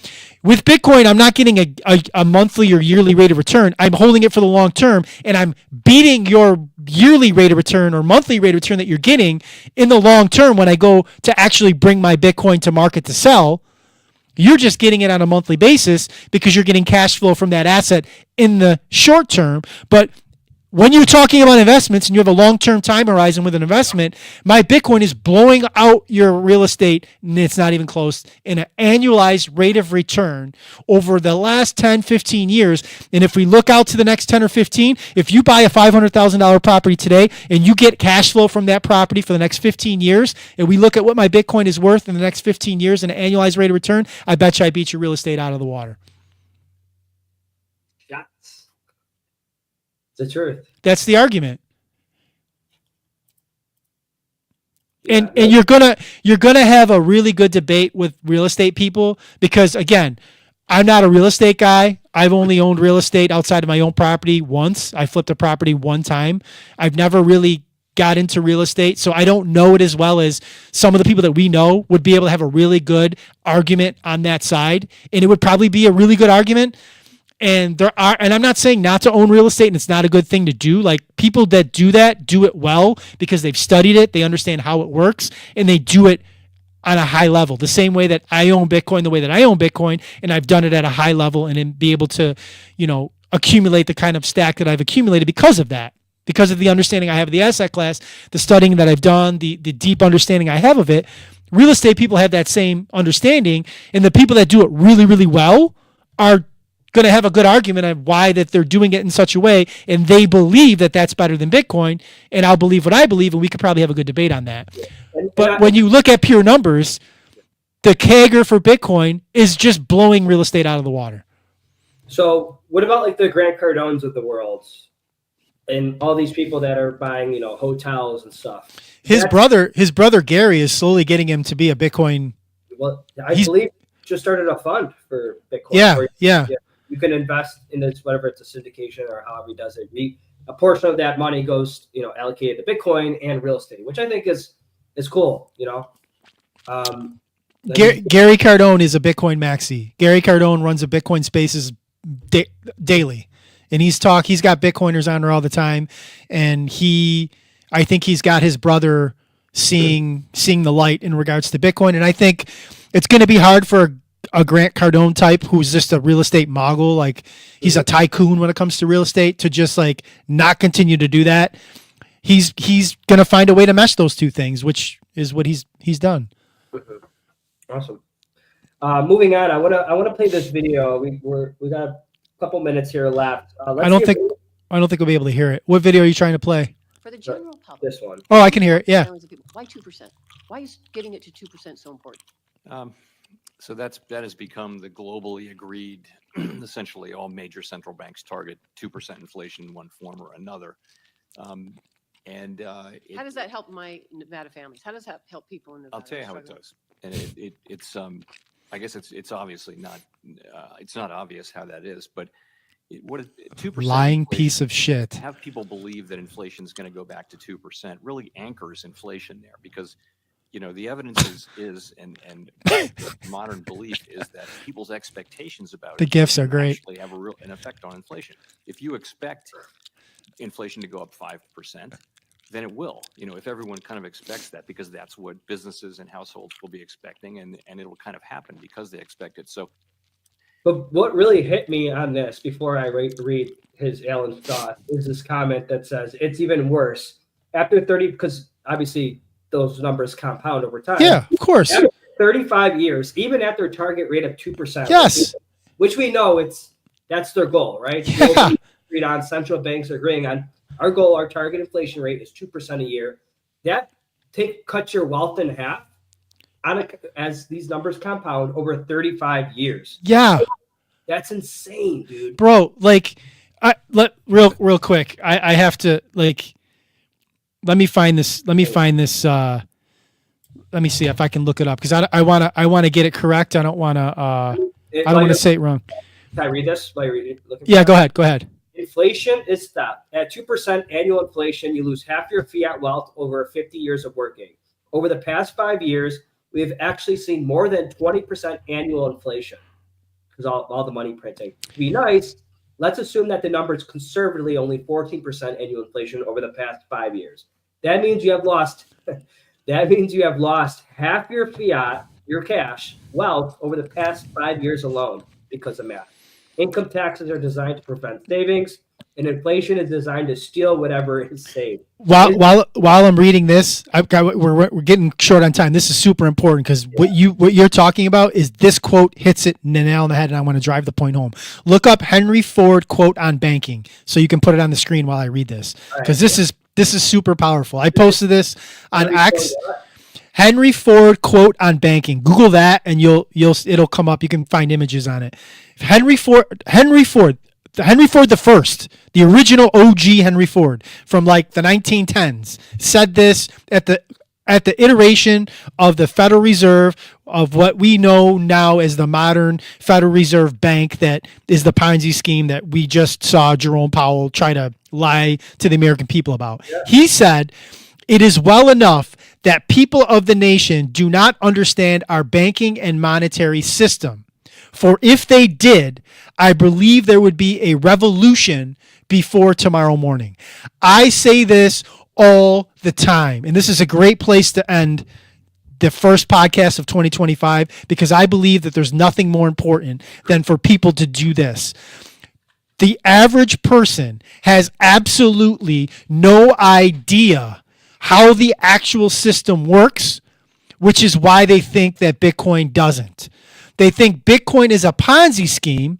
With Bitcoin, I'm not getting a monthly or yearly rate of return. I'm holding it for the long term, and I'm beating your yearly rate of return or monthly rate of return that you're getting in the long term when I go to actually bring my Bitcoin to market to sell. You're just getting it on a monthly basis because you're getting cash flow from that asset in the short term. But when you're talking about investments and you have a long-term time horizon with an investment, my Bitcoin is blowing out your real estate, and it's not even close, in an annualized rate of return over the last 10, 15 years. And if we look out to the next 10 or 15, if you buy a $500,000 property today and you get cash flow from that property for the next 15 years, and we look at what my Bitcoin is worth in the next 15 years in an annualized rate of return, I bet you I beat your real estate out of the water. The truth. That's the argument. And you're gonna have a really good debate with real estate people because, again, I'm not a real estate guy. I've only owned real estate outside of my own property once. I flipped a property one time. I've never really got into real estate, so I don't know it as well as some of the people that we know would be able to have a really good argument on that side, and it would probably be a really good argument. And I'm not saying not to own real estate and it's not a good thing to do. Like, people that do that do it well because they've studied it, they understand how it works, and they do it on a high level. The same way that I own Bitcoin, the way that I own Bitcoin, and I've done it at a high level and then be able to, accumulate the kind of stack that I've accumulated because of that. Because of the understanding I have of the asset class, the studying that I've done, the deep understanding I have of it. Real estate people have that same understanding, and the people that do it really, really well are going to have a good argument of why that they're doing it in such a way, and they believe that that's better than Bitcoin, and I'll believe what I believe, and we could probably have a good debate on that. But when you look at pure numbers, the CAGR for Bitcoin is just blowing real estate out of the water. So what about like the Grant Cardones of the world and all these people that are buying, hotels and stuff? His brother Gary is slowly getting him to be a Bitcoin. Well, I believe just started a fund for Bitcoin. Yeah. You can invest in this, whatever it's a syndication or however he does it. A portion of that money goes, allocated to Bitcoin and real estate, which I think is cool. Gary Cardone is a Bitcoin maxi. Gary Cardone runs a Bitcoin Spaces daily, and he's got Bitcoiners on there all the time, and I think he's got his brother seeing the light in regards to Bitcoin, and I think it's going to be hard for a Grant Cardone type who's just a real estate mogul, like he's a tycoon when it comes to real estate, to just like not continue to do that. He's going to find a way to mesh those two things, which is what he's done. Awesome. Moving on, I want to play this video. We got a couple minutes here left. I don't think we'll be able to hear it. What video are you trying to play? For the general public. This one. Oh, I can hear it. Yeah. Why 2%? Why is getting it to 2% so important? So that has become the globally agreed, essentially all major central banks target 2% inflation in one form or another. How does that help my Nevada families? How does that help people in Nevada? I'll tell you how it does. And it's I guess it's obviously not it's not obvious how that is, but what 2% Lying piece of shit. have people believe that inflation is going to go back to 2% really anchors inflation there, because the evidence is and modern belief is that people's expectations about The gifts are great. actually have an effect on inflation. If you expect inflation to go up 5%, then it will. If everyone kind of expects that, because that's what businesses and households will be expecting, and it'll kind of happen because they expect it. So, but what really hit me on this before I read Alan's thought is this comment that says it's even worse after 30, because obviously those numbers compound over time. Yeah, of course. After 35 years, even at their target rate of 2%. Yes. Which we know that's their goal, right? Yeah. Agreed on, central banks are agreeing on our goal, our target inflation rate is 2% a year. That cuts your wealth in half as these numbers compound over 35 years. Yeah. That's insane, dude. Bro, real quick. I have to let me find this. Let me see if I can look it up, because I want to get it correct. I don't want to I don't want to say it wrong. Can I read this? While I read it? Yeah, go ahead. Inflation is theft. At 2% annual inflation, you lose half your fiat wealth over 50 years of working. Over the past 5 years, we have actually seen more than 20% annual inflation, because all the money printing. To be nice, let's assume that the number is conservatively only 14% annual inflation over the past 5 years. That means you have lost half your fiat, your cash wealth over the past 5 years alone because of math. Income taxes are designed to prevent savings, and inflation is designed to steal whatever is saved. While I'm reading this, we're getting short on time. This is super important, because what you're talking about is this quote hits it the nail on the head, and I want to drive the point home. Look up Henry Ford quote on banking, so you can put it on the screen while I read this, because this is super powerful. I posted this on X. Henry Ford quote on banking. Google that, and it'll come up. You can find images on it. Henry Ford the first, the original OG Henry Ford from like the 1910s, said this at the iteration of the Federal Reserve, of what we know now as the modern Federal Reserve Bank, that is the Ponzi scheme that we just saw Jerome Powell try to lie to the American people about. Yeah. He said, "It is well enough that people of the nation do not understand our banking and monetary system. For if they did, I believe there would be a revolution before tomorrow morning." I say this all the time, and this is a great place to end the first podcast of 2025, because I believe that there's nothing more important than for people to do this. The average person has absolutely no idea how the actual system works, which is why they think that Bitcoin doesn't. They think Bitcoin is a Ponzi scheme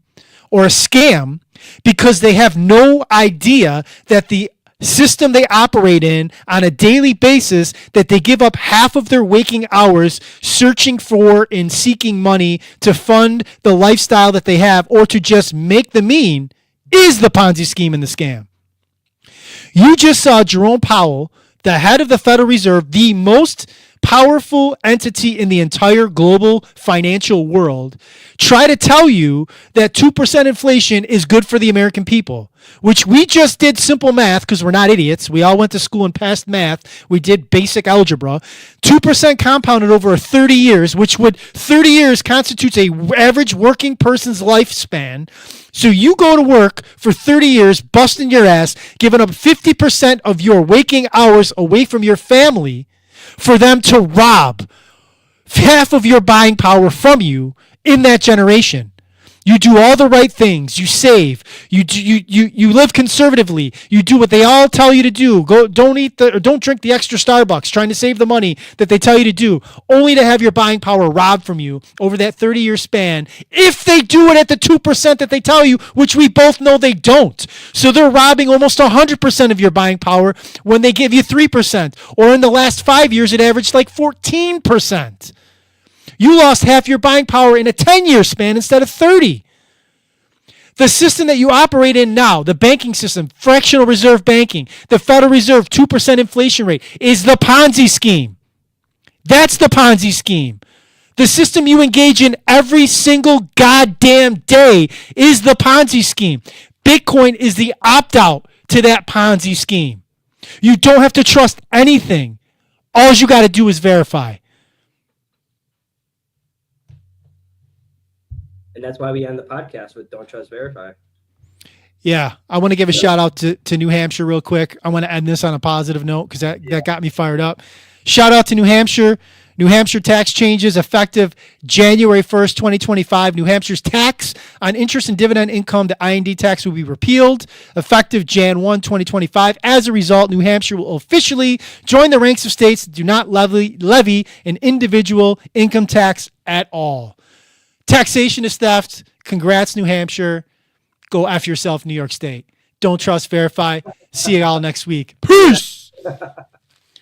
or a scam because they have no idea that the system they operate in on a daily basis, that they give up half of their waking hours searching for and seeking money to fund the lifestyle that they have, or to just make the mean, is the Ponzi scheme and the scam. You just saw Jerome Powell, the head of the Federal Reserve, the most powerful entity in the entire global financial world, try to tell you that 2% inflation is good for the American people, which we just did simple math, because we're not idiots. We all went to school and passed math. We did basic algebra. 2% compounded over 30 years, which 30 years constitutes a average working person's lifespan. So you go to work for 30 years, busting your ass, giving up 50% of your waking hours away from your family for them to rob half of your buying power from you in that generation. You do all the right things. You save. You live conservatively. You do what they all tell you to do. Don't drink the extra Starbucks, trying to save the money that they tell you to do, only to have your buying power robbed from you over that 30-year span. If they do it at the 2% that they tell you, which we both know they don't. So they're robbing almost 100% of your buying power when they give you 3%. Or in the last 5 years, it averaged like 14%. You lost half your buying power in a 10-year span instead of 30. The system that you operate in now, the banking system, fractional reserve banking, the Federal Reserve 2% inflation rate, is the Ponzi scheme. That's the Ponzi scheme. The system you engage in every single goddamn day is the Ponzi scheme. Bitcoin is the opt-out to that Ponzi scheme. You don't have to trust anything. All you got to do is verify. And that's why we end the podcast with Don't Trust Verify. Yeah, I want to give a shout out to New Hampshire real quick. I want to end this on a positive note because that got me fired up. Shout out to New Hampshire. New Hampshire tax changes effective January 1st, 2025. New Hampshire's tax on interest and dividend income, the IND tax, will be repealed effective Jan 1, 2025. As a result, New Hampshire will officially join the ranks of states that do not levy an individual income tax at all. Taxation is theft. Congrats, New Hampshire. Go F yourself, New York State. Don't trust, verify. See you all next week. Peace.